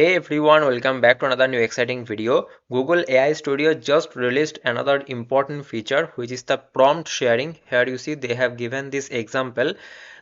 Hey everyone, welcome back to another new exciting video. Google AI Studio just released another important feature, which is the prompt sharing. Here you see they have given this example,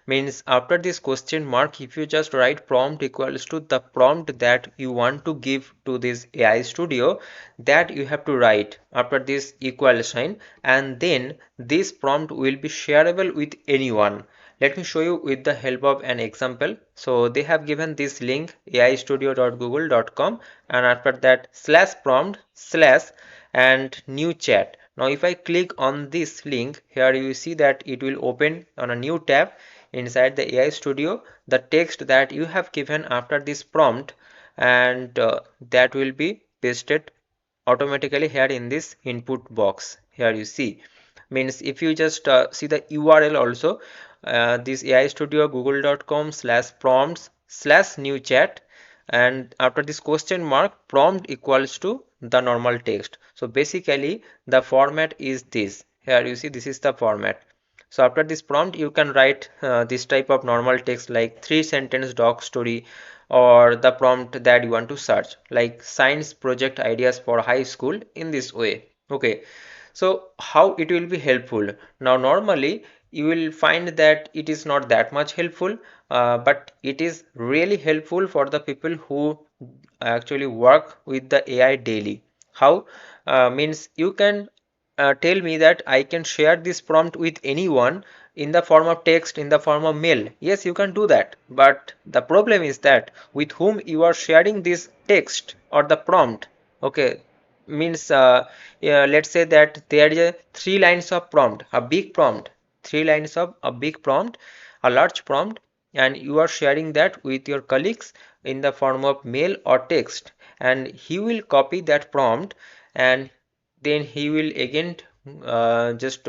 means after this question mark, if you just write prompt equals to the prompt that you want to give to this AI Studio, that you have to write after this equal sign, and then this prompt will be shareable with anyone. Let me show you with the help of an example. So they have given this link aistudio.google.com, and after that /prompt/ and new chat. Now if I click on this link, here you see that it will open on a new tab inside the AI Studio, the text that you have given after this prompt, and that will be pasted automatically here in this input box. Here you see, means if you just see the URL also, this AI Studio google.com/prompts/new chat, and after this question mark, prompt equals to the normal text. So basically the format is this. Here you see this is the format. So after this prompt you can write this type of normal text like 3-sentence doc story, or the prompt that you want to search like science project ideas for high school in this way. Okay, so how it will be helpful? Now normally you will find that it is not that much helpful, but it is really helpful for the people who actually work with the AI daily. How? Means you can tell me that I can share this prompt with anyone in the form of text, in the form of mail. Yes, you can do that. But the problem is that with whom you are sharing this text or the prompt. Okay, means yeah, let's say that there is a 3 lines of prompt, a big prompt, 3 lines of a big prompt, a large prompt, and you are sharing that with your colleagues in the form of mail or text, and he will copy that prompt, and then he will again just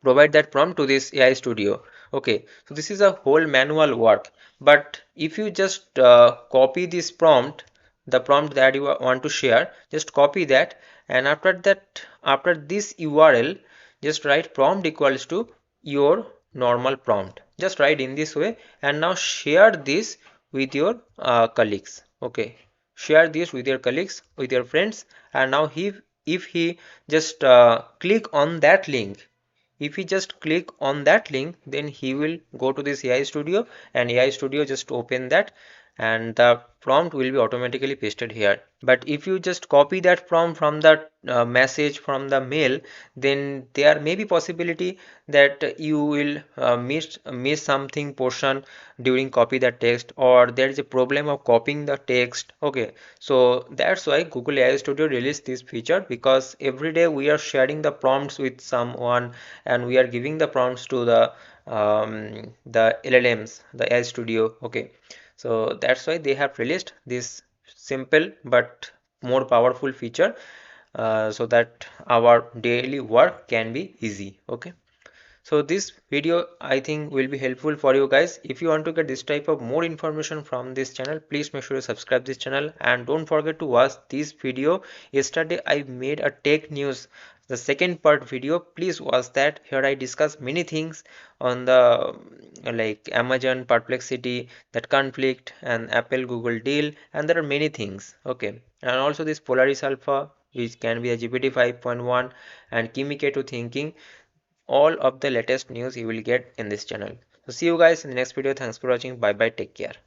provide that prompt to this AI Studio. Okay, so this is a whole manual work. But if you just copy this prompt, the prompt that you want to share, just copy that, and after that, after this URL, just write prompt equals to your normal prompt. Just write in this way, and now share this with your colleagues. Okay, share this with your colleagues, with your friends, and now if he just click on that link, if he just click on that link, then he will go to this AI Studio, and AI Studio just open that, and the prompt will be automatically pasted here. But if you just copy that prompt from the message from the mail, then there may be possibility that you will miss something portion during copy the text, or there is a problem of copying the text. Okay, so that's why Google AI Studio released this feature, because every day we are sharing the prompts with someone, and we are giving the prompts to the LLMs, the AI Studio. Okay, so that's why they have released this simple but more powerful feature, so that our daily work can be easy. Okay, so this video I think will be helpful for you guys. If you want to get this type of more information from this channel, please make sure you subscribe this channel, and don't forget to watch this video. Yesterday I made a tech news, the second part video. Please watch that. Here I discuss many things on the like Amazon Perplexity, that conflict, and Apple Google deal, and there are many things. Okay, and also this Polaris Alpha, which can be a GPT 5.1, and Kimi K2 thinking. All of the latest news you will get in this channel. So see you guys in the next video. Thanks for watching. Bye bye. Take care.